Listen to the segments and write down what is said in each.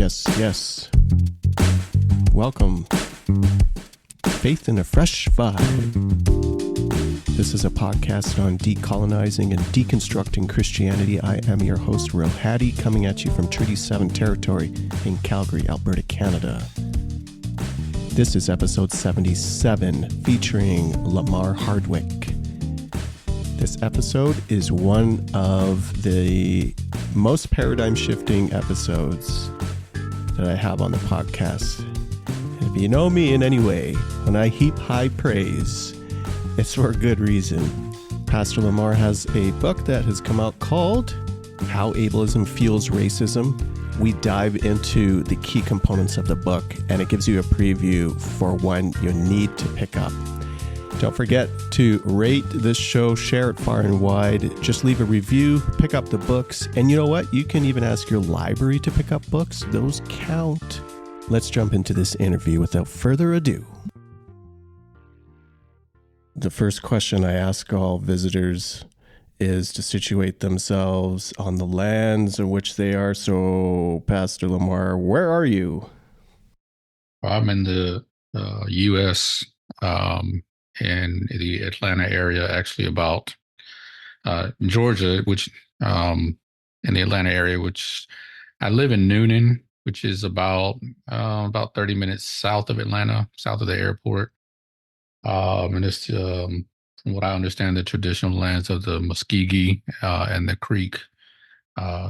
Yes. Welcome. Faith in a Fresh Vibe. This is a podcast on decolonizing and deconstructing Christianity. I am your host, Rohadi, coming at you from Treaty 7 territory in Calgary, Alberta, Canada. This is episode 77, featuring Lamar Hardwick. This episode is one of the most paradigm-shifting episodes that I have on the podcast. And if you know me in any way, when I heap high praise, it's for a good reason. Pastor Lamar has a book that has come out called How Ableism Fuels Racism. We dive into the key components of the book, and it gives you a preview for one you need to pick up. Don't forget to rate this show, share it far and wide. Just leave a review, pick up the books, and you know what? You can even ask your library to pick up books. Those count. Let's jump into this interview without further ado. The first question I ask all visitors is to situate themselves on the lands in which they are. So, Pastor Lamar, where are you? I'm in the U.S., in the Atlanta area, actually about Georgia, which in the Atlanta area, which I live in Noonan, which is about 30 minutes south of Atlanta, south of the airport. And it's, from what I understand, the traditional lands of the Muskegee and the Creek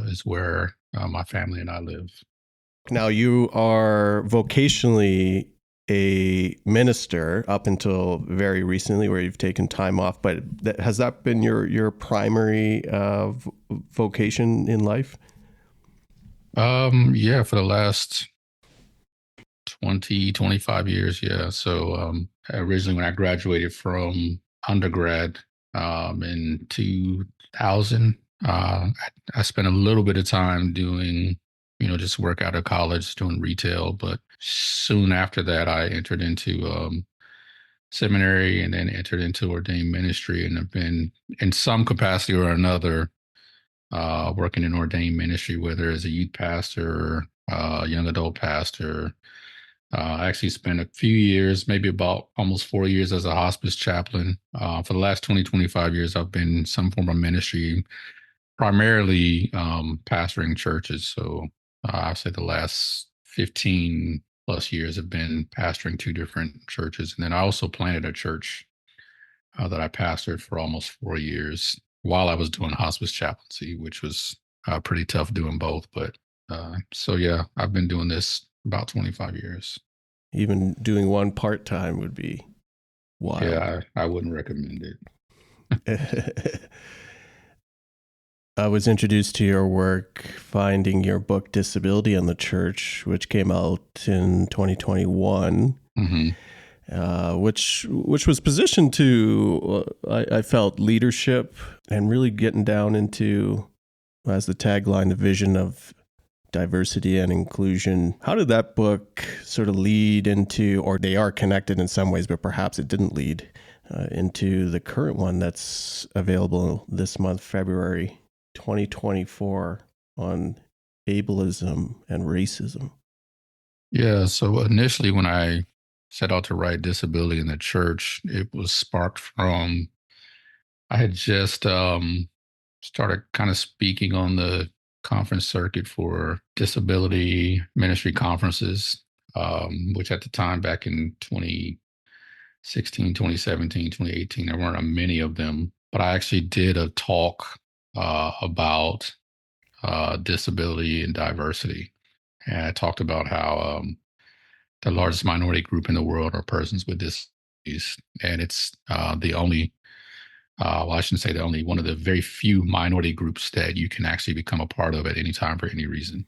is where my family and I live. Now, you are vocationally a minister up until very recently, where you've taken time off, but has that been your primary vocation in life? Yeah, for the last 25 years. Yeah. So originally when I graduated from undergrad in 2000, I spent a little bit of time doing, just work out of college, doing retail. But soon after that, I entered into seminary and then entered into ordained ministry, and have been in some capacity or another working in ordained ministry, whether as a youth pastor, young adult pastor. I actually spent a few years, maybe about almost 4 years, as a hospice chaplain. For the last 25 years, I've been in some form of ministry, primarily pastoring churches. So I'd say the last 15 plus years have been pastoring 2 different churches. And then I also planted a church that I pastored for almost 4 years while I was doing hospice chaplaincy, which was pretty tough doing both. But so, yeah, I've been doing this about 25 years. Even doing one part-time would be wild. Yeah, I wouldn't recommend it. I was introduced to your work finding your book Disability in the Church, which came out in 2021, which was positioned to, I felt, leadership and really getting down into, as the tagline, the vision of diversity and inclusion. How did that book sort of lead into, or they are connected in some ways, but perhaps it didn't lead into the current one that's available this month, February 2024, on ableism and racism? Yeah, so initially when I set out to write Disability in the Church, it was sparked from, I had just started kind of speaking on the conference circuit for disability ministry conferences, which at the time, back in 2016, 2017, 2018, there weren't many of them. But I actually did a talk about disability and diversity. And I talked about how the largest minority group in the world are persons with disabilities. And it's the only, well, I shouldn't say the only, one of the very few minority groups that you can actually become a part of at any time for any reason.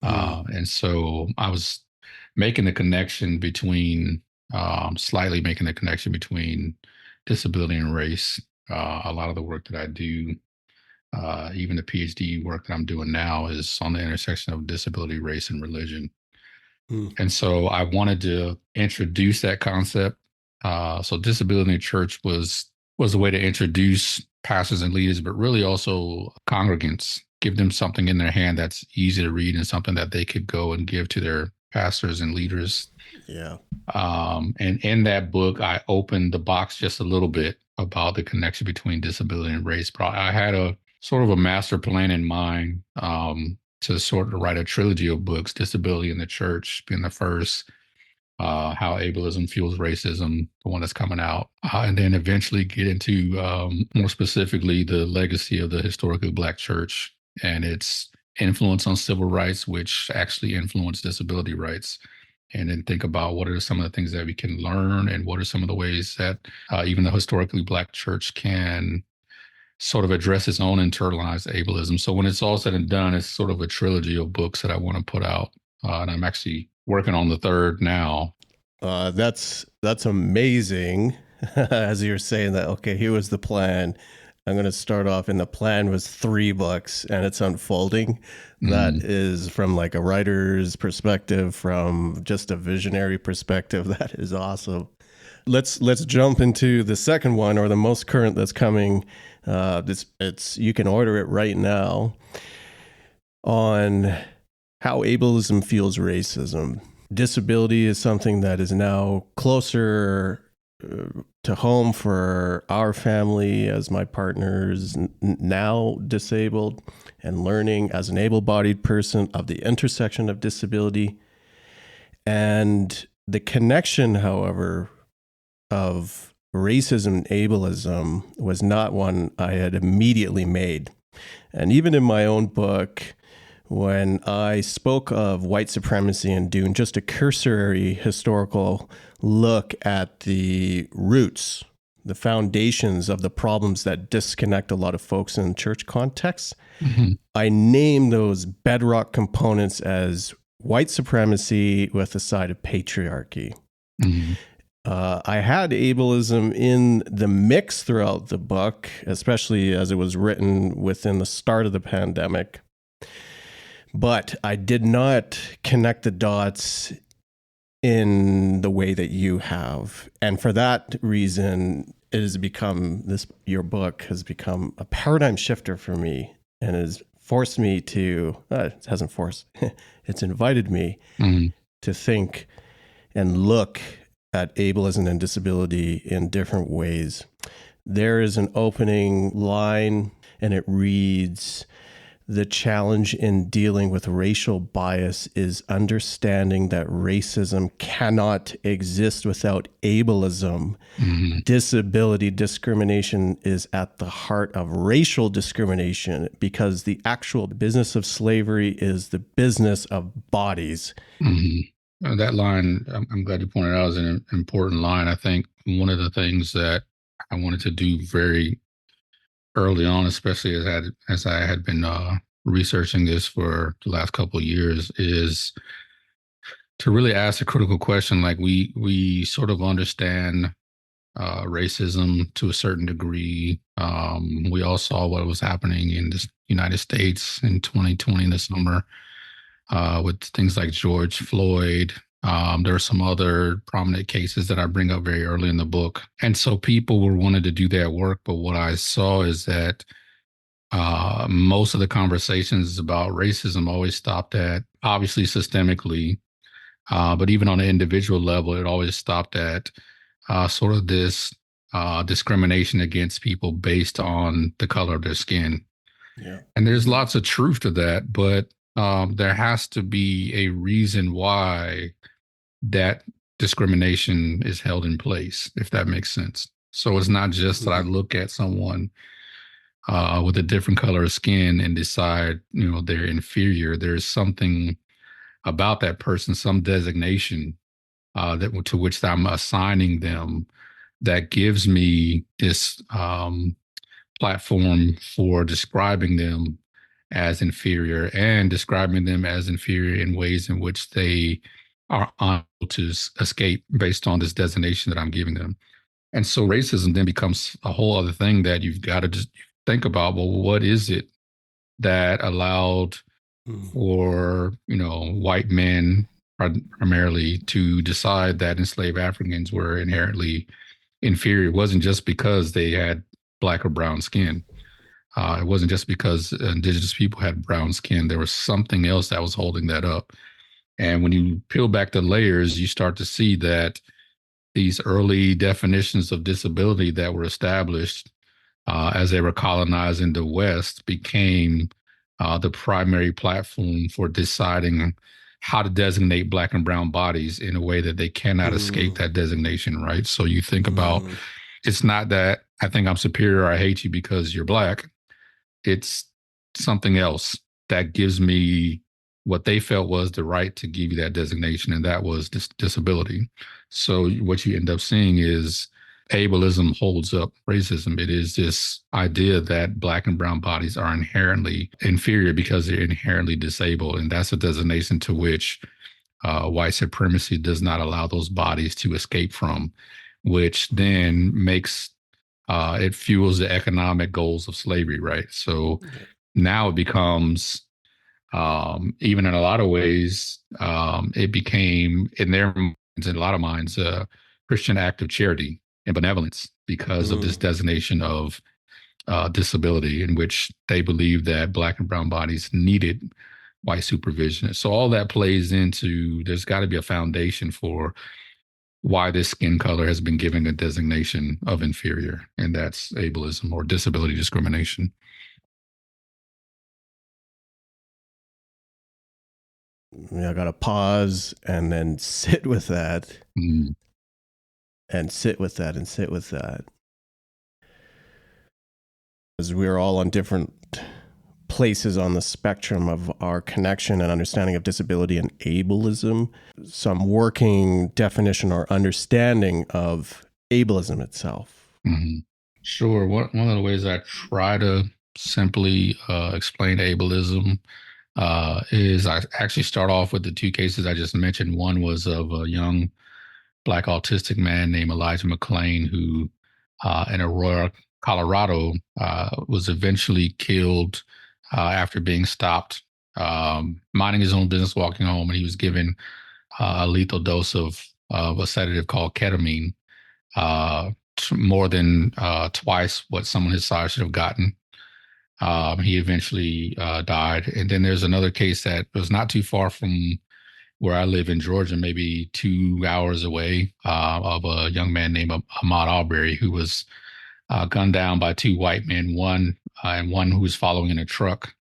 And so I was making the connection between, slightly making the connection between disability and race. A lot of the work that I do, even the PhD work that I'm doing now, is on the intersection of disability, race, and religion. And so I wanted to introduce that concept. So Disability in the Church was a way to introduce pastors and leaders, but really also congregants. Give them something in their hand that's easy to read and something that they could go and give to their pastors and leaders. Yeah. And in that book, I opened the box just a little bit about the connection between disability and race. I had a sort of a master plan in mind to sort of write a trilogy of books, Disability in the Church being the first, how Ableism Fuels Racism, the one that's coming out, and then eventually get into more specifically the legacy of the historically Black church and its influence on civil rights, which actually influenced disability rights. And then think about what are some of the things that we can learn and what are some of the ways that even the historically Black church can sort of address its own internalized ableism. So when it's all said and done, it's sort of a trilogy of books that I want to put out. And I'm actually working on the third now. That's amazing. As you're saying that, okay, here was the plan. I'm going to start off, and the plan was 3 books, and it's unfolding. That is from like a writer's perspective, from just a visionary perspective. That is awesome. Let's jump into the second one, or the most current that's coming. It's you can order it right now, on how ableism fuels racism. Disability is something that is now closer to home for our family, as my partner's now disabled, and learning as an able-bodied person of the intersection of disability. And the connection, however, of racism and ableism was not one I had immediately made. And even in my own book, when I spoke of white supremacy and doing just a cursory historical look at the roots, the foundations of the problems that disconnect a lot of folks in church contexts, I name those bedrock components as white supremacy with a side of patriarchy. I had ableism in the mix throughout the book, especially as it was written within the start of the pandemic. But I did not connect the dots in the way that you have. And for that reason, it has become your book has become a paradigm shifter for me, and has forced me to, it hasn't forced, it's invited me to think and look at ableism and disability in different ways. There is an opening line, and it reads, "The challenge in dealing with racial bias is understanding that racism cannot exist without ableism. Disability discrimination is at the heart of racial discrimination because the actual business of slavery is the business of bodies." That line, I'm glad you pointed out, is an important line. I think one of the things that I wanted to do very early on, especially as I had been researching this for the last couple of years, is to really ask a critical question. Like we sort of understand racism to a certain degree. We all saw what was happening in the United States in 2020 in the summer with things like George Floyd. There are some other prominent cases that I bring up very early in the book. And so people were wanting to do that work. But what I saw is that most of the conversations about racism always stopped at, obviously systemically, but even on an individual level, it always stopped at sort of this discrimination against people based on the color of their skin. Yeah. And there's lots of truth to that, but there has to be a reason why that discrimination is held in place, if that makes sense. So it's not just that I look at someone with a different color of skin and decide, they're inferior. There's something about that person, some designation to which I'm assigning them that gives me this platform for describing them as inferior and describing them as inferior in ways in which they are unable to escape based on this designation that I'm giving them. And so racism then becomes a whole other thing that you've got to just think about. Well, what is it that allowed for, white men primarily to decide that enslaved Africans were inherently inferior? It wasn't just because they had black or brown skin. It wasn't just because indigenous people had brown skin. There was something else that was holding that up. And when you peel back the layers, you start to see that these early definitions of disability that were established as they were colonizing the West became the primary platform for deciding how to designate black and brown bodies in a way that they cannot escape that designation, right? So you think about, it's not that I think I'm superior or I hate you because you're black. It's something else that gives me what they felt was the right to give you that designation, and that was disability. So what you end up seeing is ableism holds up racism. It is this idea that black and brown bodies are inherently inferior because they're inherently disabled, and that's a designation to which white supremacy does not allow those bodies to escape from, which then makes it fuels the economic goals of slavery, right? So now it becomes, even in a lot of ways, it became in their minds, in a lot of minds, a Christian act of charity and benevolence because of this designation of disability, in which they believed that black and brown bodies needed white supervision. So all that plays into, there's got to be a foundation for why this skin color has been given a designation of inferior, and that's ableism or disability discrimination. I got to pause and then sit with that and sit with that and sit with that. Because we're all on different places on the spectrum of our connection and understanding of disability and ableism, some working definition or understanding of ableism itself. Sure. One of the ways I try to simply explain ableism is I actually start off with the two cases I just mentioned. One was of a young black autistic man named Elijah McClain, who in Aurora, Colorado, was eventually killed after being stopped, minding his own business, walking home, and he was given a lethal dose of a sedative called ketamine, more than twice what someone his size should have gotten. He eventually died. And then there's another case that was not too far from where I live in Georgia, maybe 2 hours away, of a young man named Ahmaud Arbery, who was gunned down by two white men, one who was following in a truck,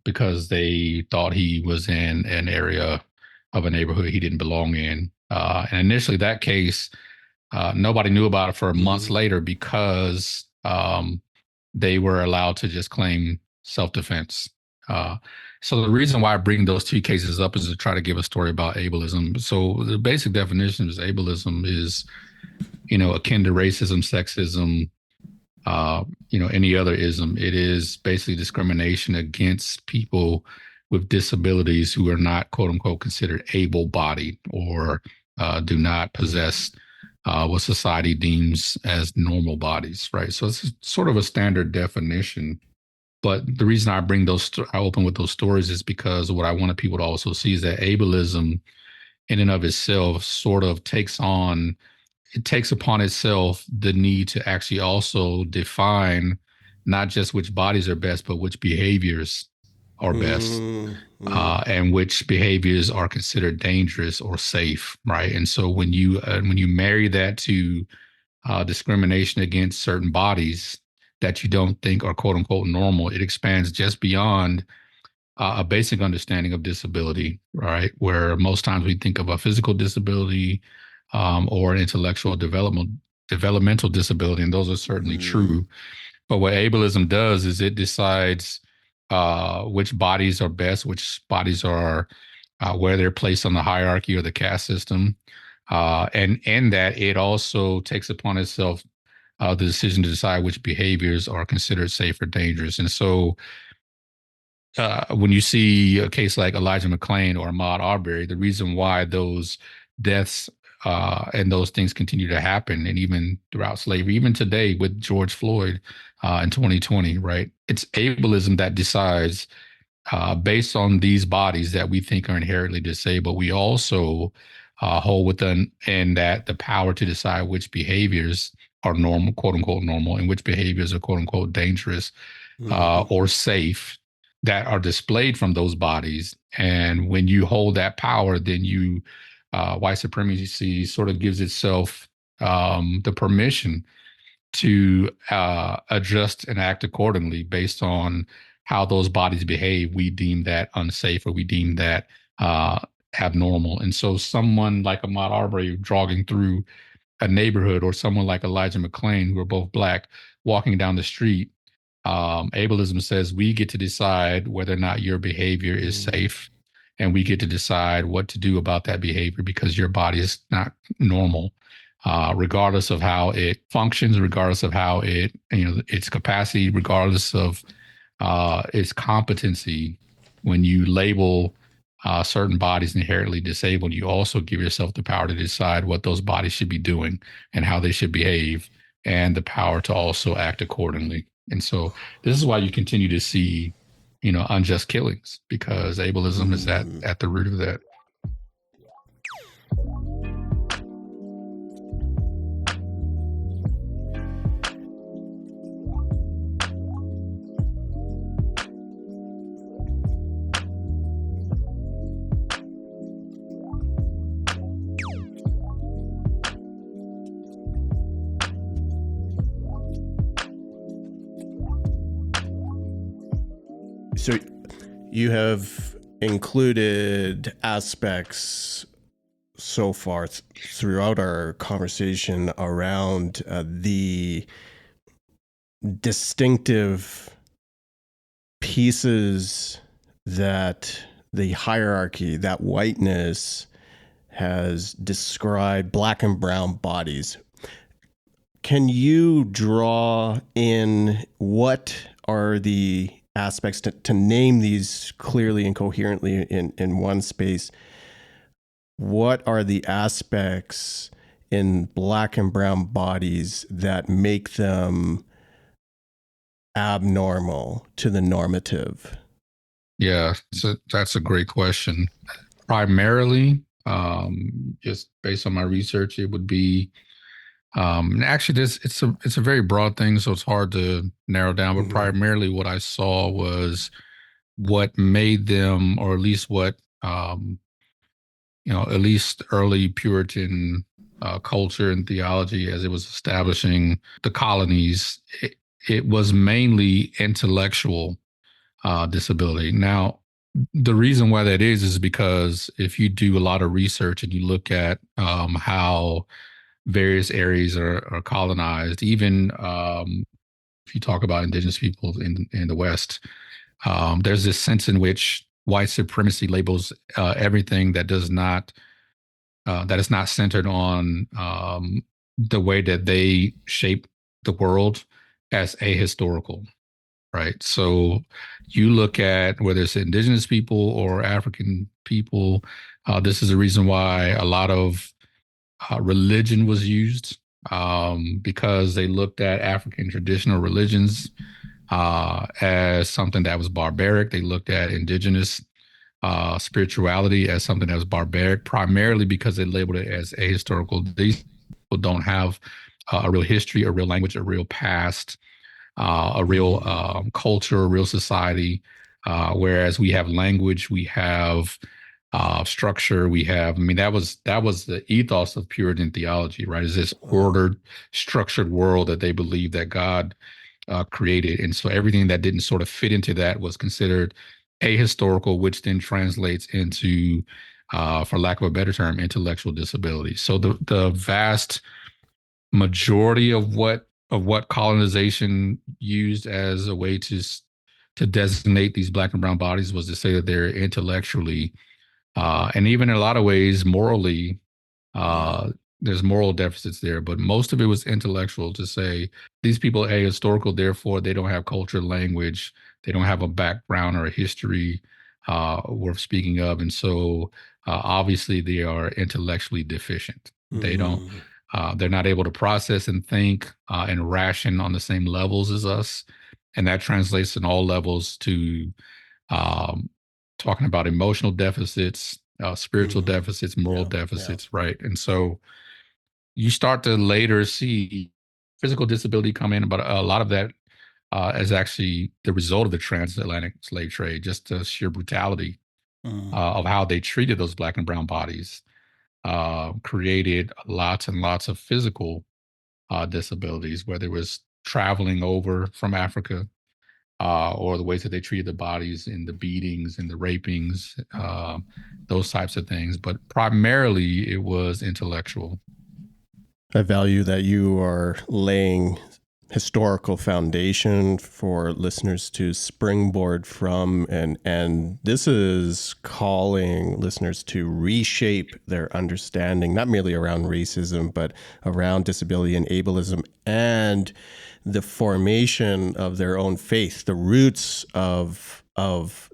because they thought he was in an area of a neighborhood he didn't belong in. And initially that case, nobody knew about it for months later because they were allowed to just claim self-defense. So the reason why I bring those two cases up is to try to give a story about ableism. So the basic definition is ableism is, akin to racism, sexism, any other ism. It is basically discrimination against people with disabilities who are not, quote unquote, considered able-bodied or do not possess what society deems as normal bodies, right? So it's sort of a standard definition. But the reason I I open with those stories is because what I wanted people to also see is that ableism in and of itself sort of takes upon itself the need to actually also define not just which bodies are best, but which behaviors are best, and which behaviors are considered dangerous or safe, right? And so when you marry that to discrimination against certain bodies that you don't think are quote unquote normal, it expands just beyond a basic understanding of disability, right? Where most times we think of a physical disability or an intellectual developmental disability, and those are certainly true. But what ableism does is it decides which bodies are best, which bodies are where they're placed on the hierarchy or the caste system. And in that, it also takes upon itself the decision to decide which behaviors are considered safe or dangerous. And so when you see a case like Elijah McClain or Ahmaud Arbery, the reason why those deaths and those things continue to happen, and even throughout slavery, even today with George Floyd in 2020, right? It's ableism that decides, based on these bodies that we think are inherently disabled, we also hold within that the power to decide which behaviors are normal, quote unquote normal, and which behaviors are quote unquote dangerous or safe that are displayed from those bodies. And when you hold that power, then white supremacy sort of gives itself the permission to adjust and act accordingly based on how those bodies behave. We deem that unsafe, or we deem that abnormal. And so someone like Ahmaud Arbery jogging through a neighborhood, or someone like Elijah McClain, who are both Black, walking down the street, ableism says we get to decide whether or not your behavior is safe, and we get to decide what to do about that behavior because your body is not normal, regardless of how it functions, regardless of how its capacity, regardless of its competency. When you label certain bodies inherently disabled, you also give yourself the power to decide what those bodies should be doing and how they should behave, and the power to also act accordingly. And so this is why you continue to see, unjust killings, because ableism is at the root of that. So you have included aspects so far throughout our conversation around the distinctive pieces that the hierarchy, that whiteness has described Black and brown bodies. Can you draw in what are the aspects to name these clearly and coherently in one space? What are the aspects in Black and brown bodies that make them abnormal to the normative? Yeah, so that's a great question. Primarily, just based on my research, it would be actually it's a very broad thing, so it's hard to narrow down. But primarily, what I saw was what made them, or at least what at least early Puritan culture and theology, as it was establishing the colonies, it was mainly intellectual disability. Now, the reason why that is because if you do a lot of research and you look at how various areas are colonized, even if you talk about indigenous people in the West, there's this sense in which white supremacy labels everything that is not centered on the way that they shape the world as ahistorical, right? So you look at whether it's indigenous people or African people, this is the reason why a lot of religion was used, because they looked at African traditional religions as something that was barbaric. They looked at indigenous spirituality as something that was barbaric, primarily because they labeled it as ahistorical. These people don't have a real history, a real language, a real past, a real culture, a real society. Whereas we have language, we have structure, we have. I mean, that was the ethos of Puritan theology, right? Is this ordered, structured world that they believed that God created, and so everything that didn't sort of fit into that was considered ahistorical, which then translates into, for lack of a better term, intellectual disability. So the vast majority of what colonization used as a way to designate these Black and brown bodies was to say that they're intellectually, and even in a lot of ways morally, there's moral deficits there, but most of it was intellectual, to say these people are ahistorical, therefore they don't have culture, language, they don't have a background or a history worth speaking of. And so obviously they are intellectually deficient. They don't, they're not able to process and think and ration on the same levels as us. And that translates in all levels to talking about emotional deficits, spiritual deficits, moral deficits, right? And so you start to later see physical disability come in, but a lot of that is actually the result of the transatlantic slave trade, just the sheer brutality of how they treated those black and brown bodies, created lots and lots of physical disabilities, whether it was traveling over from Africa or the ways that they treated the bodies in the beatings and the rapings, those types of things. But primarily it was intellectual. I value that you are laying historical foundation for listeners to springboard from, and this is calling listeners to reshape their understanding, not merely around racism, but around disability and ableism, and the formation of their own faith, the roots of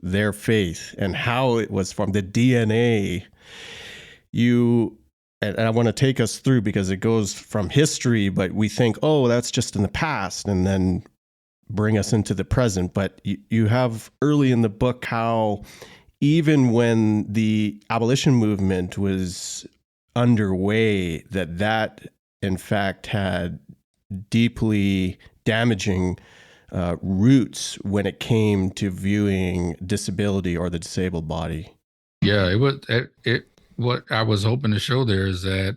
their faith, and how it was from the DNA. And I want to take us through, because it goes from history, but we think, oh, that's just in the past, and then bring us into the present. But you have early in the book how even when the abolition movement was underway, that in fact had deeply damaging roots when it came to viewing disability or the disabled body. Yeah, what I was hoping to show there is that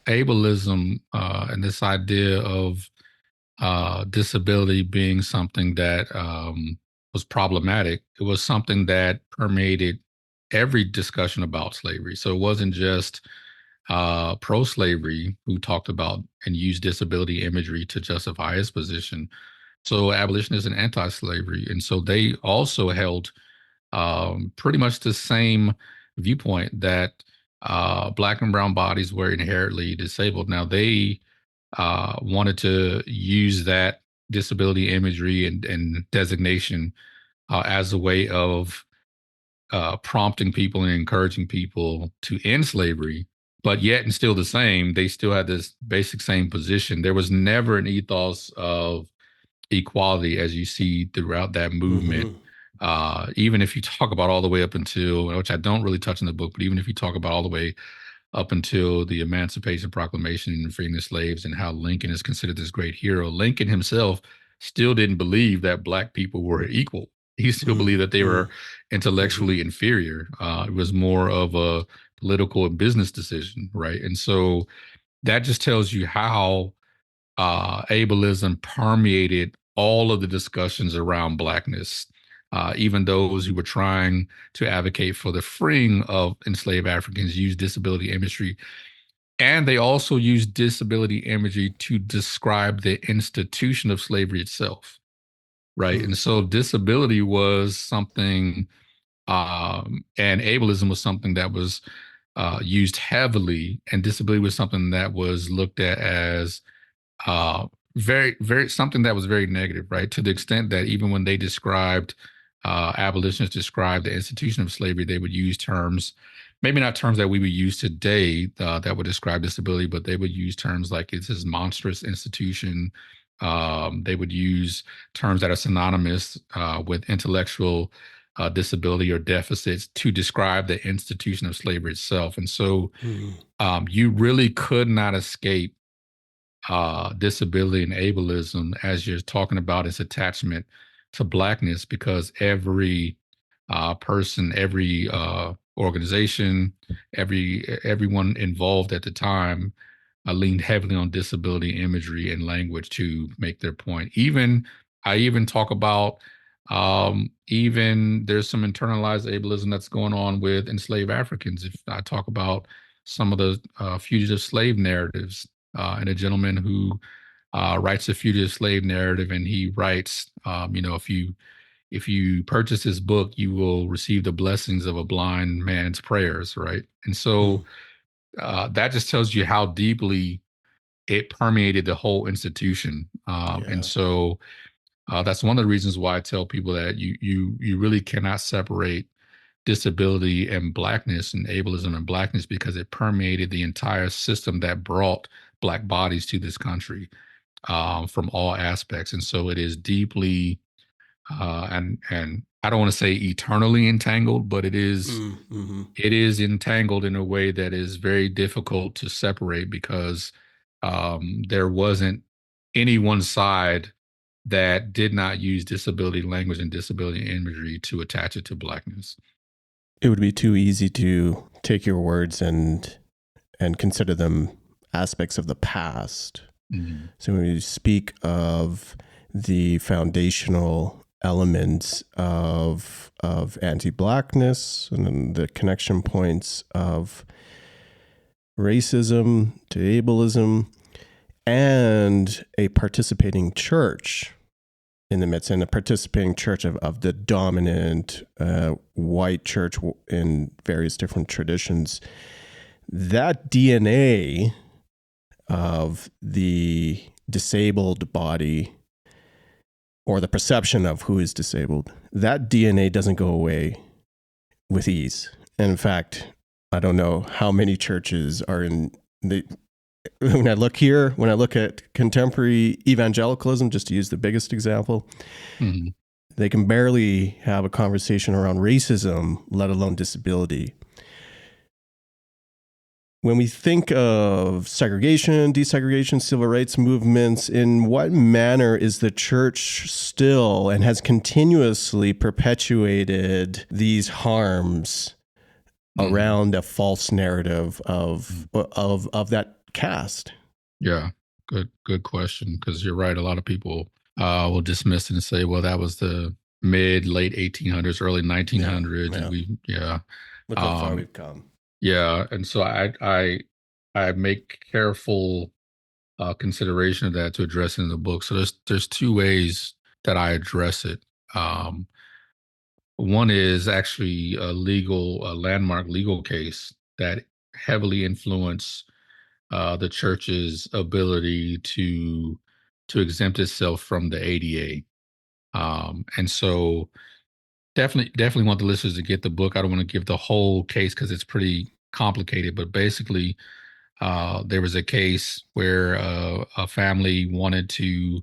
ableism and this idea of disability being something that was problematic, it was something that permeated every discussion about slavery. So it wasn't just pro-slavery who talked about and used disability imagery to justify his position. So abolitionists and anti-slavery. And so they also held pretty much the same viewpoint that black and brown bodies were inherently disabled. Now they wanted to use that disability imagery and designation as a way of prompting people and encouraging people to end slavery, but yet and still the same, they still had this basic same position. There was never an ethos of equality as you see throughout that movement. Even if you talk about all the way up until, which I don't really touch in the book, but even if you talk about all the way up until the Emancipation Proclamation and freeing the slaves and how Lincoln is considered this great hero, Lincoln himself still didn't believe that black people were equal. He still believed that they were intellectually inferior. It was more of a political and business decision, right? And so that just tells you how ableism permeated all of the discussions around Blackness. Even those who were trying to advocate for the freeing of enslaved Africans used disability imagery. And they also used disability imagery to describe the institution of slavery itself, right? And so disability was something, and ableism was something that was used heavily, and disability was something that was looked at as very something that was very negative, right? To the extent that even when they described abolitionists described the institution of slavery, they would use terms, maybe not terms that we would use today that would describe disability, but they would use terms like it's this monstrous institution. They would use terms that are synonymous with intellectual disability or deficits to describe the institution of slavery itself. And so you really could not escape disability and ableism as you're talking about its attachment to Blackness, because every person, every organization, everyone involved at the time leaned heavily on disability imagery and language to make their point. I even talk about even there's some internalized ableism that's going on with enslaved Africans. If I talk about some of the fugitive slave narratives, and a gentleman who writes a fugitive slave narrative, and he writes, if you purchase this book, you will receive the blessings of a blind man's prayers, right? And so that just tells you how deeply it permeated the whole institution. And so that's one of the reasons why I tell people that you really cannot separate disability and Blackness and ableism and Blackness, because it permeated the entire system that brought Black bodies to this country from all aspects. And so it is deeply and I don't want to say eternally entangled, but it is entangled in a way that is very difficult to separate, because there wasn't any one side that did not use disability language and disability imagery to attach it to Blackness. It would be too easy to take your words and consider them aspects of the past. Mm-hmm. So when we speak of the foundational elements of anti-Blackness and then the connection points of racism to ableism and a participating church in the midst, and a participating church of the dominant white church in various different traditions, that DNA of the disabled body or the perception of who is disabled, that DNA doesn't go away with ease. And in fact, I don't know how many churches are in the, when I look at contemporary evangelicalism, just to use the biggest example, Mm-hmm. they can barely have a conversation around racism, let alone disability. When we think of segregation, desegregation, civil rights movements, in what manner is the church still and has continuously perpetuated these harms around a false narrative of that caste? Yeah, good question. Because you're right, a lot of people will dismiss it and say, "Well, that was the late 1800s, early 1900s." Yeah. Look how far we've come. Yeah, and so I make careful consideration of that to address it in the book. So there's two ways that I address it. One is actually a landmark legal case that heavily influenced the church's ability to exempt itself from the ADA. And so definitely want the listeners to get the book. I don't want to give the whole case because it's pretty complicated, but basically there was a case where a family wanted to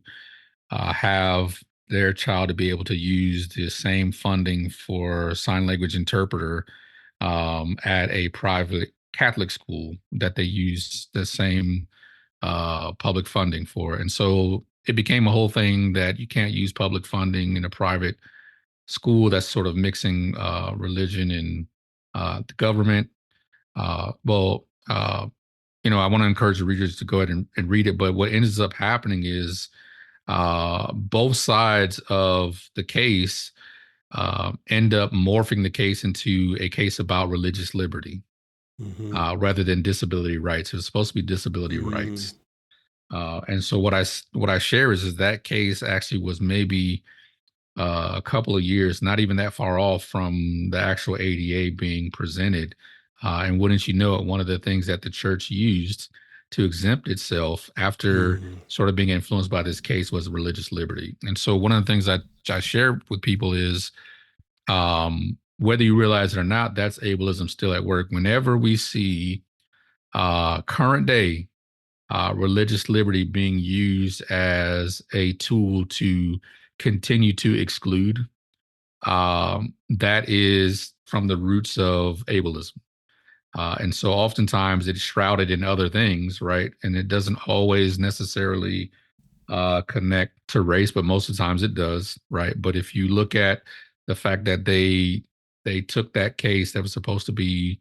have their child to be able to use the same funding for sign language interpreter at a private Catholic school that they use the same public funding for. And so it became a whole thing that you can't use public funding in a private school that's sort of mixing religion and the government. Well, I want to encourage the readers to go ahead and read it. But what ends up happening is both sides of the case end up morphing the case into a case about religious liberty rather than disability rights. It was supposed to be disability rights. And so what I share is that case actually was maybe a couple of years, not even that far off from the actual ADA being presented. And wouldn't you know it, one of the things that the church used to exempt itself after sort of being influenced by this case was religious liberty. And so one of the things I share with people is whether you realize it or not, that's ableism still at work. Whenever we see current day religious liberty being used as a tool to continue to exclude, that is from the roots of ableism. And so oftentimes it's shrouded in other things, right? And it doesn't always necessarily connect to race, but most of the times it does, right? But if you look at the fact that they took that case that was supposed to be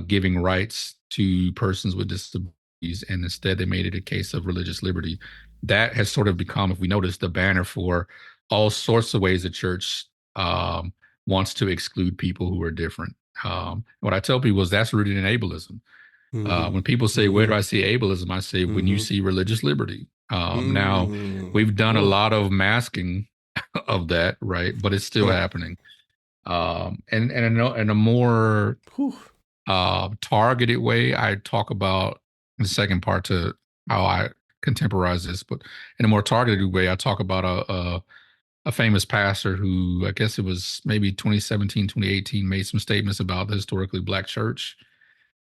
giving rights to persons with disabilities, and instead they made it a case of religious liberty, that has sort of become, if we notice, the banner for all sorts of ways the church wants to exclude people who are different. What I tell people is that's rooted in ableism. When people say, where do I see ableism? I say, when you see religious liberty. Now, we've done a lot of masking of that, right? But it's still happening. And in a more targeted way, I talk about in the second part to how I contemporize this, but in a more targeted way, I talk about a famous pastor who, I guess it was maybe 2017, 2018, made some statements about the historically Black church.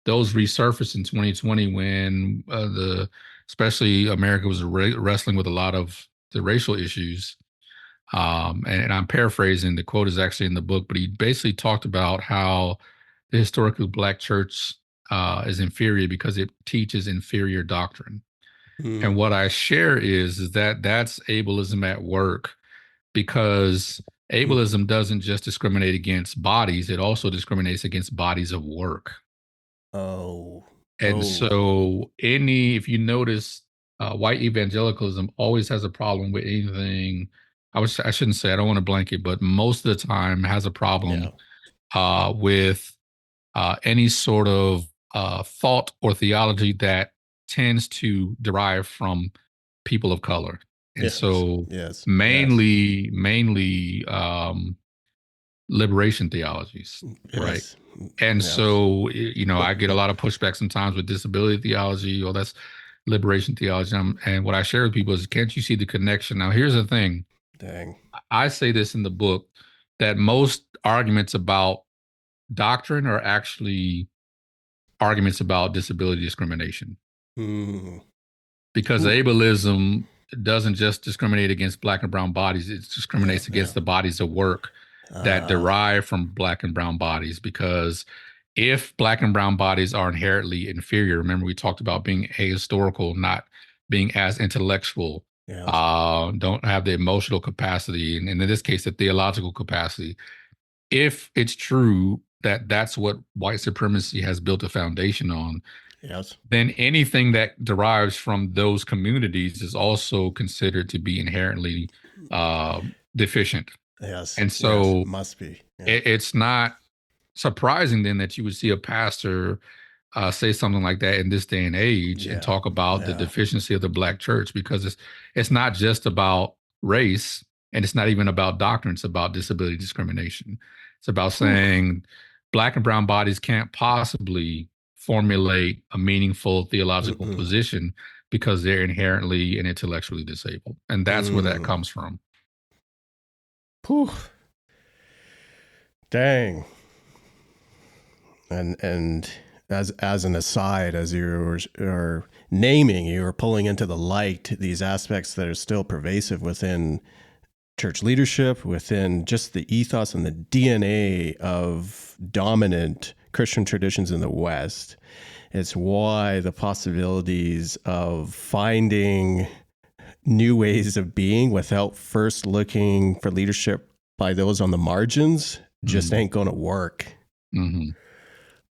Those resurfaced in 2020 when especially America was wrestling with a lot of the racial issues. And I'm paraphrasing, the quote is actually in the book, but he basically talked about how the historically Black church is inferior because it teaches inferior doctrine. And Mm. what I share is that that's ableism at work, because Mm. ableism doesn't just discriminate against bodies, it also discriminates against bodies of work. Oh. And Oh. so, if you notice, white evangelicalism always has a problem with anything. I shouldn't say, I don't want to blanket, but most of the time has a Yeah. problem with any sort of thought or theology that tends to derive from people of color. And Yes. so, Yes. Yes. mainly liberation theologies, right? Yes. And Yes. so, I get a lot of pushback sometimes with disability theology, or that's liberation theology. And what I share with people is, can't you see the connection? Now, here's the thing. Dang. I say this in the book, that most arguments about doctrine are actually arguments about disability discrimination, Mm. because Ooh. ableism doesn't just discriminate against black and brown bodies, it Yeah. discriminates Yeah. against the bodies of work that Uh, derive from black and brown bodies. Because if black and brown bodies are inherently inferior, remember we talked about being ahistorical, not being as intellectual, yes. don't have the emotional capacity, and in this case, the theological capacity. If it's true that that's what white supremacy has built a foundation on, Yes. then anything that derives from those communities is also considered to be inherently deficient. Yes. And Yes. so Must be. Yeah. it's not surprising then that you would see a pastor say something like that in this day and age, and Yeah. talk about the Yeah. deficiency of the black church, because it's not just about race, and it's not even about doctrine. It's about disability discrimination. It's about Whew. saying black and brown bodies can't possibly formulate a meaningful theological Mm-mm. position because they're inherently and intellectually disabled, and that's where that Mm. comes from. Whew. Dang. And as an aside, as are naming, you are pulling into the light these aspects that are still pervasive within church leadership, within just the ethos and the DNA of dominant Christian traditions in the West. It's why the possibilities of finding new ways of being without first looking for leadership by those on the margins just Mm-hmm. ain't going to work. Mm-hmm.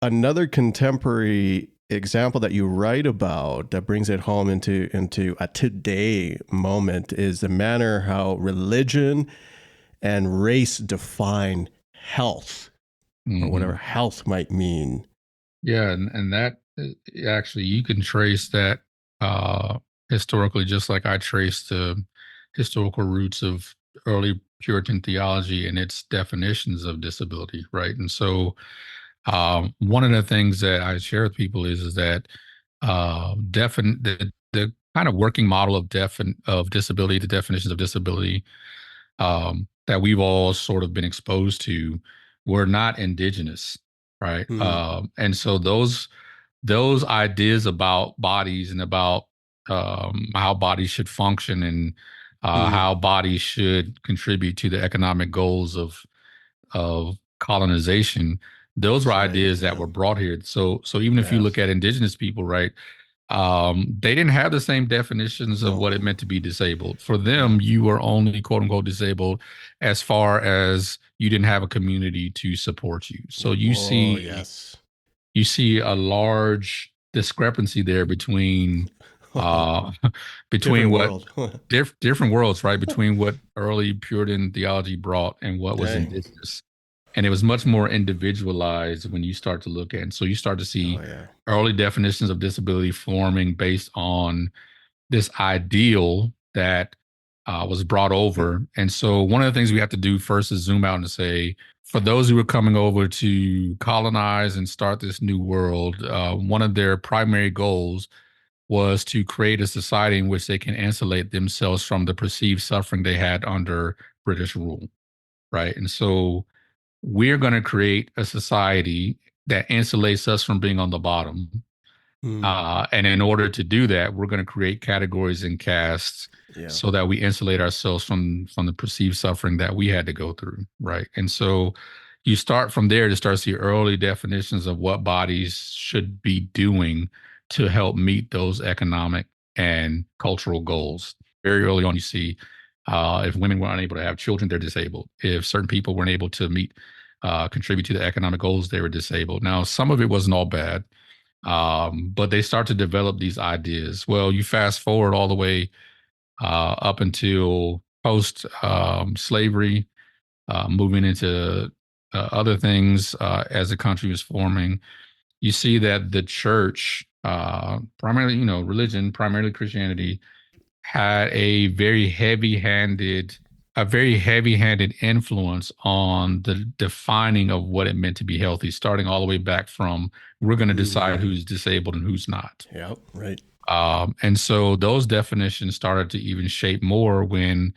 Another contemporary example that you write about that brings it home into a today moment is the manner how religion and race define health, or Mm-hmm. whatever health might mean. Yeah, and that actually, you can trace that uh, historically, just like I traced the historical roots of early Puritan theology and its definitions of disability, right? And so, one of the things that I share with people is that the kind of working model of disability, the definitions of disability that we've all sort of been exposed to, were not indigenous, right? Hmm. And so those ideas about bodies and about how bodies should function, and Hmm. how bodies should contribute to the economic goals of colonization, those were That's right. ideas that Yeah. were brought here. So even if you Yeah. look at indigenous people, right, they didn't have the same definitions of No. what it meant to be disabled. For Yeah. them, you were only quote unquote disabled as far as you didn't have a community to support you. So Oh, yes. you see a large discrepancy there between uh between Different what world. different worlds, right? Between what early Puritan theology brought and what was Dang. indigenous. And it was much more individualized when you start to look at it. And so you start to Oh, see yeah. early definitions of disability forming based on this ideal that was brought over. And so one of the things we have to do first is zoom out and say, for those who are coming over to colonize and start this new world, one of their primary goals was to create a society in which they can insulate themselves from the perceived suffering they had under British rule, right? And so we're going to create a society that insulates us from being on the bottom. Hmm. And in order to do that, we're going to create categories and castes Yeah. so that we insulate ourselves from the perceived suffering that we had to go through, right? And so you start from there to start to see early definitions of what bodies should be doing to help meet those economic and cultural goals. Very early on, you see if women were unable to have children, they're disabled. If certain people weren't able to contribute to the economic goals, they were disabled. Now, some of it wasn't all bad, but they start to develop these ideas. Well, you fast forward all the way up until post slavery, moving into other things as the country was forming. You see that the church, primarily, religion, primarily Christianity, had a very heavy-handed influence on the defining of what it meant to be healthy, starting all the way back from we're going to decide who's disabled and who's not. Yeah, right. And so those definitions started to even shape more when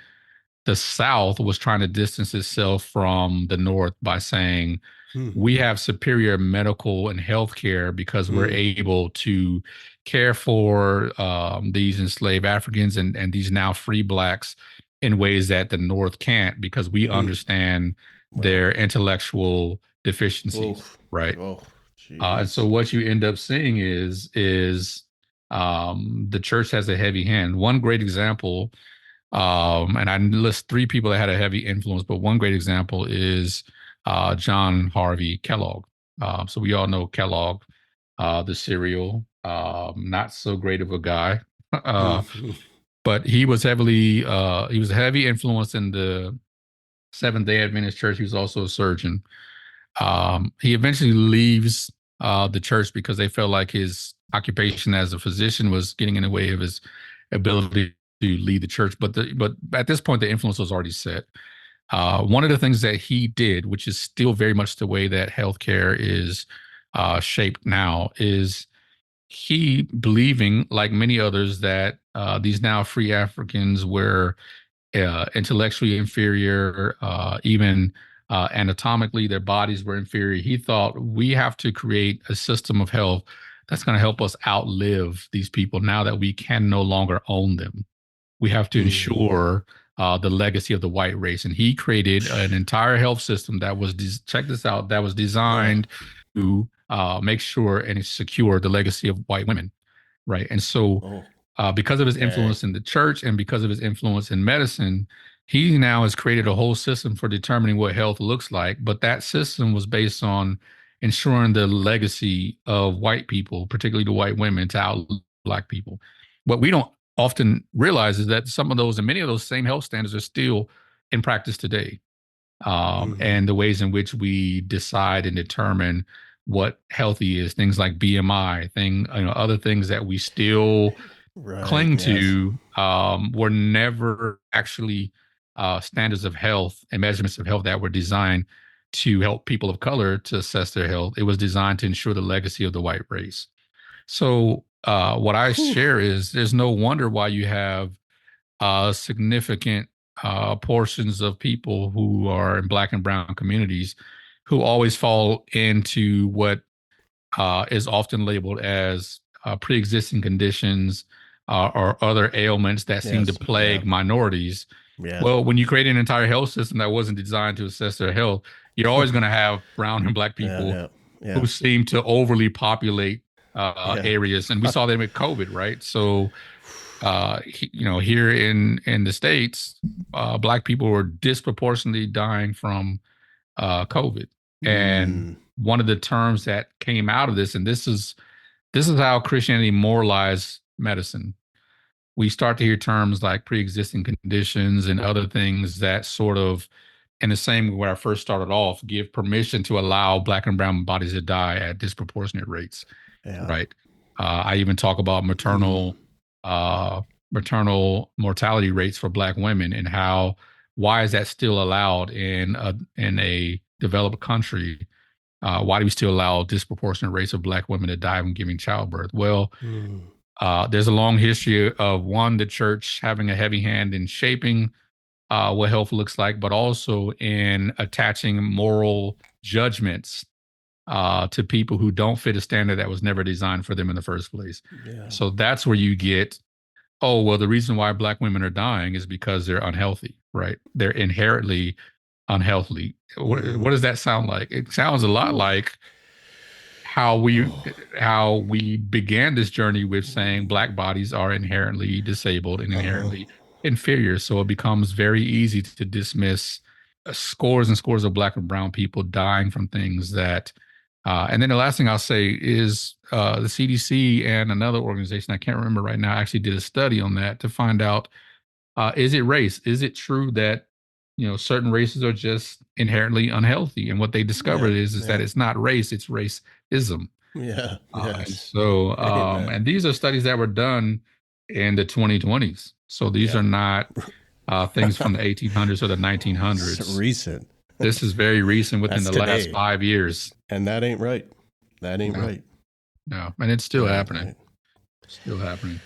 the South was trying to distance itself from the North by saying, we have superior medical and healthcare because we're able to care for these enslaved Africans and these now free blacks in ways that the North can't because we understand their intellectual deficiencies, right? And so what you end up seeing is the church has a heavy hand. One great example, and I list three people that had a heavy influence, but one great example is John Harvey Kellogg. So we all know Kellogg, the cereal, not so great of a guy, but he was a heavy influence in the Seventh-day Adventist church. He was also a surgeon. He eventually leaves the church because they felt like his occupation as a physician was getting in the way of his ability to lead the church. But at this point, the influence was already set. One of the things that he did, which is still very much the way that healthcare is shaped now, is he believing, like many others, that these now free Africans were intellectually inferior, even anatomically, their bodies were inferior. He thought we have to create a system of health that's going to help us outlive these people now that we can no longer own them. We have to ensure the legacy of the white race. And he created an entire health system that was, check this out, that was designed to make sure and secure the legacy of white women, right? And so because of his influence in the church and because of his influence in medicine, he now has created a whole system for determining what health looks like. But that system was based on ensuring the legacy of white people, particularly the white women, to outlive black people. What we don't often realize is that some of those and many of those same health standards are still in practice today. And the ways in which we decide and determine what healthy is, things like BMI, other things that we still cling to, were never actually standards of health and measurements of health that were designed to help people of color to assess their health. It was designed to ensure the legacy of the white race. So what I share is there's no wonder why you have significant portions of people who are in Black and brown communities who always fall into what is often labeled as pre-existing conditions or other ailments that seem to plague minorities. Well, when you create an entire health system that wasn't designed to assess their health, you're always going to have brown and Black people who seem to overly populate areas. And we saw that with COVID, right? So, here in the States, Black people were disproportionately dying from COVID. And one of the terms that came out of this, and this is how Christianity moralized medicine. We start to hear terms like pre-existing conditions and other things that sort of, in the same way where I first started off, give permission to allow Black and brown bodies to die at disproportionate rates, right? I even talk about maternal mortality rates for Black women and why is that still allowed in a developed country? Why do we still allow disproportionate rates of Black women to die when giving childbirth? Well, there's a long history of the church having a heavy hand in shaping what health looks like, but also in attaching moral judgments to people who don't fit a standard that was never designed for them in the first place. So that's where you get, the reason why Black women are dying is because they're unhealthy, right? They're inherently unhealthy. What does that sound like? It sounds a lot like how we began this journey with saying Black bodies are inherently disabled and Uh-huh. inherently inferior. So it becomes very easy to dismiss scores and scores of Black and brown people dying from things that. And then the last thing I'll say is the CDC and another organization I can't remember right now actually did a study on that to find out, is it race? Is it true that certain races are just inherently unhealthy? And what they Yeah. discovered is that Yeah. it's not race, it's racism. Yeah. And Yes. so, Amen. and these are studies that were done in the 2020s. So these Yeah. are not things from the 1800s or the It's 1900s. recent. This is very recent, within That's the last today. 5 years. And that ain't right. That ain't No, right. no, and it's still That ain't happening. right. Still happening.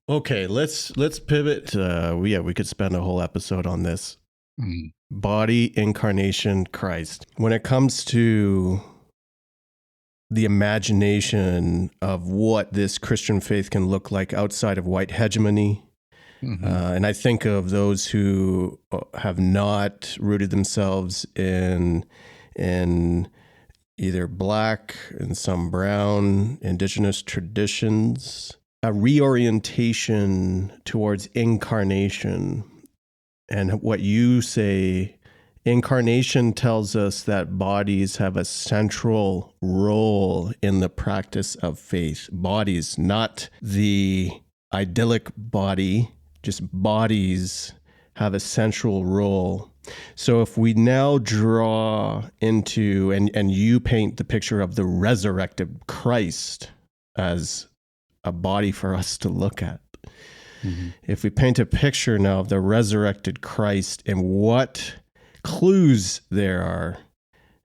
Okay, let's pivot. We could spend a whole episode on this. Mm. Body incarnation Christ. When it comes to the imagination of what this Christian faith can look like outside of white hegemony, Mm-hmm. and I think of those who have not rooted themselves in either Black and some brown Indigenous traditions, a reorientation towards incarnation. And what you say, incarnation tells us that bodies have a central role in the practice of faith. Bodies, not the idyllic body, just bodies have a central role. So if we now draw into, and you paint the picture of the resurrected Christ as a body for us to look at. Mm-hmm. If we paint a picture now of the resurrected Christ and what clues there are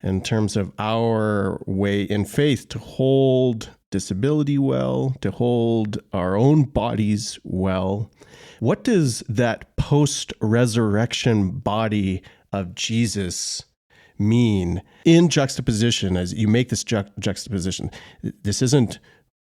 in terms of our way in faith to hold disability well, to hold our own bodies well, what does that post-resurrection body of Jesus mean in juxtaposition as you make this juxtaposition? This isn't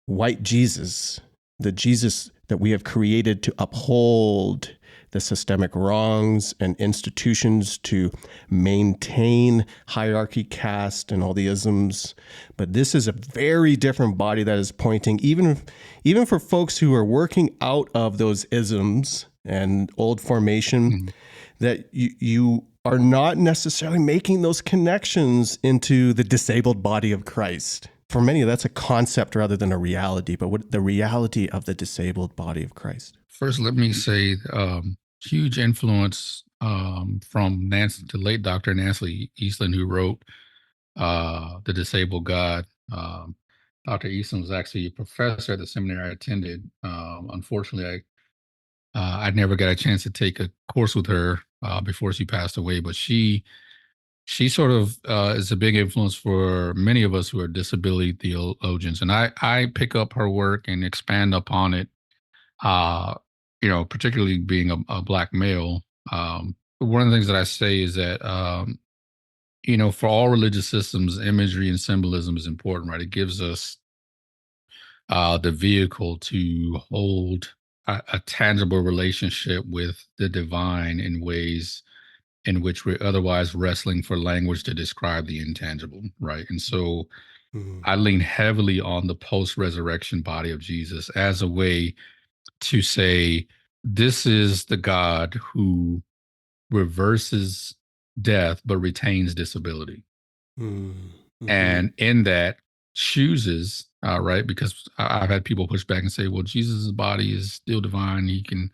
white Jesus, the Jesus that we have created to uphold the systemic wrongs and institutions to maintain hierarchy, caste, and all the isms. But this is a very different body that is pointing, even for folks who are working out of those isms and old formation, Mm-hmm. that you are not necessarily making those connections into the disabled body of Christ. For many, that's a concept rather than a reality, but what the reality of the disabled body of Christ. First, let me say, huge influence from Nancy, the late Dr. Nancy Eastland, who wrote The Disabled God. Dr. Eastland was actually a professor at the seminary I attended. Unfortunately, I never got a chance to take a course with her before she passed away, but she sort of is a big influence for many of us who are disability theologians. And I pick up her work and expand upon it, particularly being a Black male. One of the things that I say is that, for all religious systems, imagery and symbolism is important, right? It gives us the vehicle to hold a tangible relationship with the divine in ways in which we're otherwise wrestling for language to describe the intangible, right? And so I lean heavily on the post-resurrection body of Jesus as a way to say, this is the God who reverses death but retains disability. Mm-hmm. And in that chooses, right? Because I've had people push back and say, well, Jesus' body is still divine. He can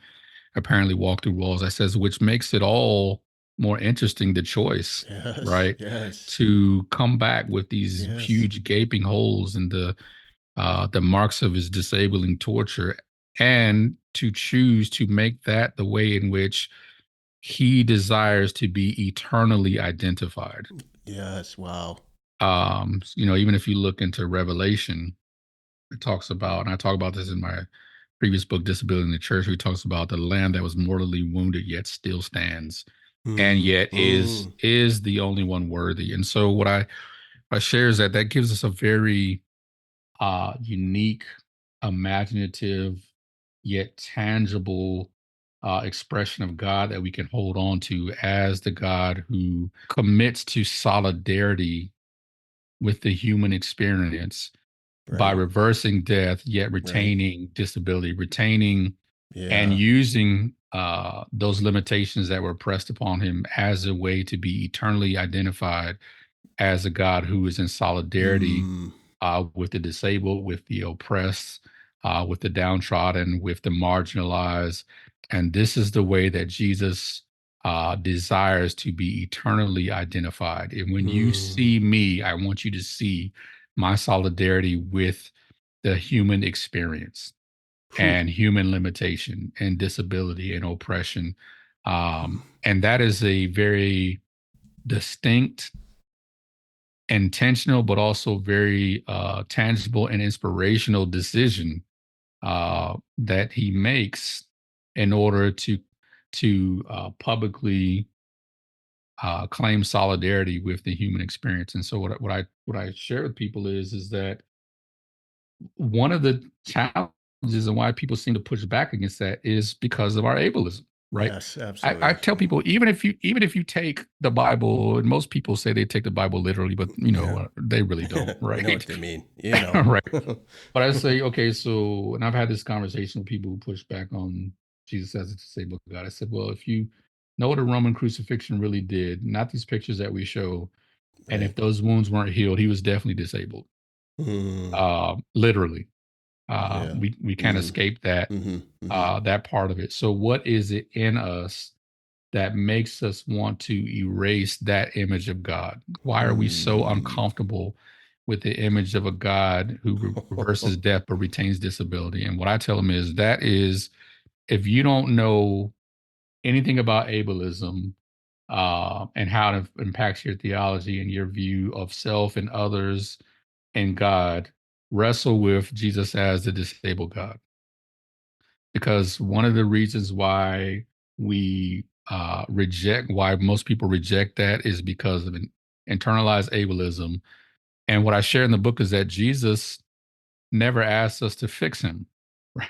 apparently walk through walls. I says, which makes it all more interesting, the choice, Yes, right? yes, To come back with these yes. huge gaping holes in the marks of his disabling torture, and to choose to make that the way in which he desires to be eternally identified. Yes, wow. Even if you look into Revelation, it talks about, and I talk about this in my previous book, Disability in the Church, where he talks about the lamb that was mortally wounded yet still stands, and yet is the only one worthy. And so what I share is that gives us a very unique, imaginative, yet tangible expression of God that we can hold on to as the God who commits to solidarity with the human experience by Right. reversing death, yet Right. retaining disability, retaining and Yeah. using those limitations that were pressed upon him as a way to be eternally identified as a God who is in solidarity Mm. with the disabled, with the oppressed, with the downtrodden, with the marginalized. And this is the way that Jesus desires to be eternally identified. And when you see me, I want you to see my solidarity with the human experience Phew. and human limitation and disability and oppression. And that is a very distinct, intentional, but also very tangible and inspirational decision that he makes in order to publicly claim solidarity with the human experience. And so what I share with people is that one of the challenges and why people seem to push back against that is because of our ableism, right? Yes, I absolutely. tell people even if you take the Bible, and most people say they take the Bible literally, but Yeah. they really don't, We know right? what they mean. Right. But I say, okay, so, and I've had this conversation with people who push back on Jesus as a disabled God. I said, well, if you know what a Roman crucifixion really did, not these pictures that we show, and if Right. those wounds weren't healed, he was definitely disabled, Mm. literally. Yeah. We can't Mm. escape that Mm-hmm. that part of it. So, what is it in us that makes us want to erase that image of God? Why are we so Mm. uncomfortable with the image of a God who reverses death but retains disability? And what I tell them is that is, if you don't know anything about ableism and how it impacts your theology and your view of self and others and God, wrestle with Jesus as the disabled God. Because one of the reasons why why most people reject that is because of an internalized ableism. And what I share in the book is that Jesus never asked us to fix him,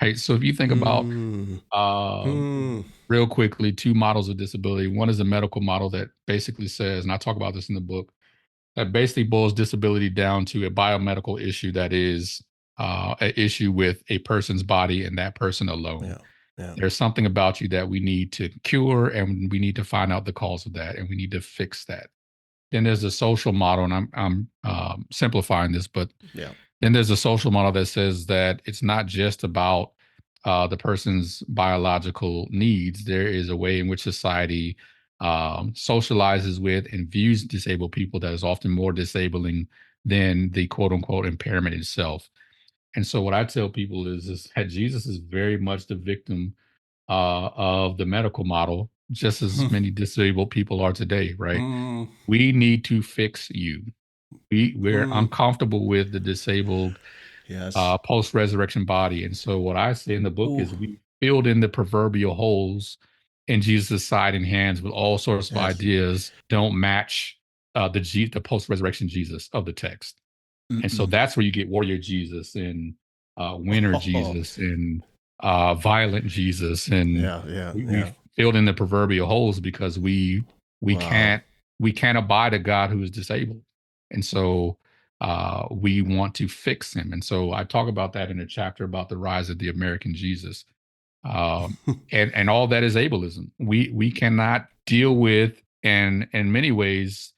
right? So if you think about Mm. uh, Mm. real quickly, two models of disability. One is a medical model that basically says, and I talk about this in the book, that basically boils disability down to a biomedical issue that is an issue with a person's body and that person alone. Yeah. Yeah. There's something about you that we need to cure, and we need to find out the cause of that, and we need to fix that. Then there's a social model, and I'm simplifying this, but Yeah. then there's a social model that says that it's not just about the person's biological needs. There is a way in which society socializes with and views disabled people that is often more disabling than the quote unquote impairment itself. And so, what I tell people is that Jesus is very much the victim of the medical model, just as many disabled people are today, right? Mm. We need to fix you. We're Mm. uncomfortable with the disabled Yes. post resurrection body. And so, what I say in the book Ooh. is we filled in the proverbial holes in Jesus' side and hands with all sorts of Yes. ideas don't match the post resurrection Jesus of the text. And so Mm-mm. that's where you get warrior Jesus and winner Oh. Jesus and violent Jesus, and Yeah. Yeah. we Yeah. filled in the proverbial holes because we Wow. can't abide a God who is disabled, and so we want to fix him. And so I talk about that in a chapter about the rise of the American Jesus, and all that is ableism. We cannot deal with, and in many ways,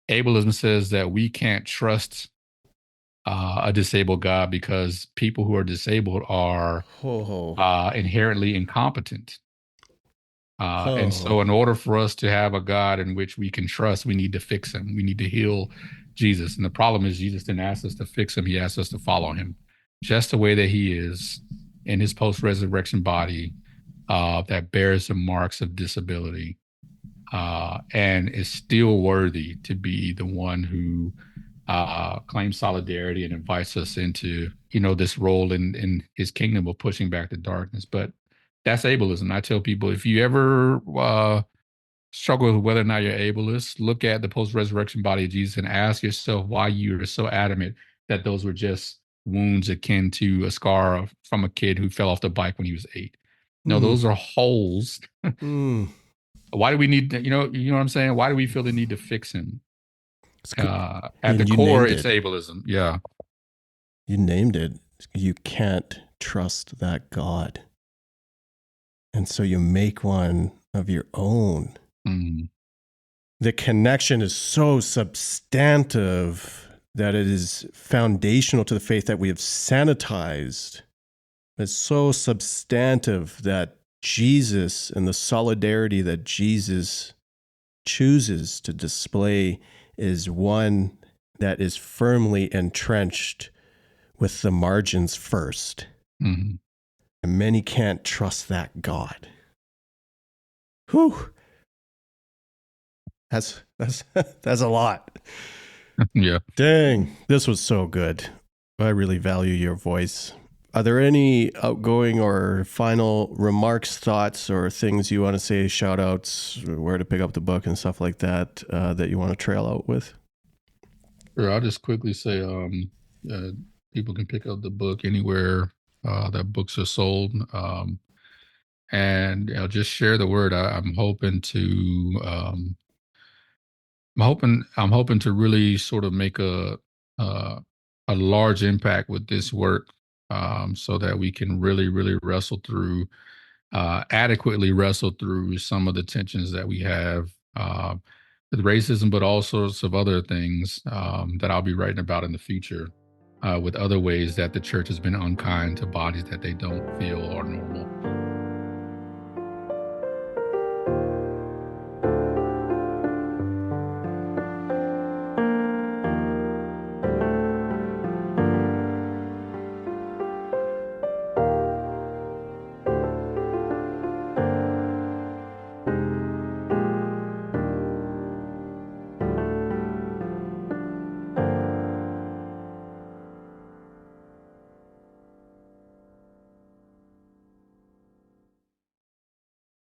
ableism says that we can't trust a disabled God because people who are disabled are Oh. inherently incompetent. And Oh. so, in order for us to have a God in which we can trust, we need to fix him. We need to heal Jesus. And the problem is, Jesus didn't ask us to fix him, he asked us to follow him just the way that he is in his post resurrection body that bears the marks of disability and is still worthy to be the one who claims solidarity and invites us into this role in his kingdom of pushing back the darkness. But that's ableism. I tell people, if you ever struggle with whether or not you're ableist, look at the post-resurrection body of Jesus and ask yourself why you're so adamant that those were just wounds akin to a scar from a kid who fell off the bike when he was 8. No, Mm. those are holes. Mm. Why do we need to, you know what I'm saying? Why do we feel the need to fix him? At the And you core, named it's it. ableism. Yeah. You named it. You can't trust that God. And so you make one of your own. Mm. The connection is so substantive that it is foundational to the faith that we have sanitized. It's so substantive that Jesus and the solidarity that Jesus chooses to display is one that is firmly entrenched with the margins first. Mm. And many can't trust that God. Whew. That's that's a lot. Yeah. Dang, this was so good. I really value your voice. Are there any outgoing or final remarks, thoughts, or things you want to say, shout outs, where to pick up the book and stuff like that, that you want to trail out with? Sure. I'll just quickly say people can pick up the book anywhere that books are sold. And I'll just share the word. I'm hoping to I'm hoping to really sort of make uh, a large impact with this work, so that we can really wrestle through adequately wrestle through some of the tensions that we have with racism, but all sorts of other things that I'll be writing about in the future, with other ways that the church has been unkind to bodies that they don't feel are normal.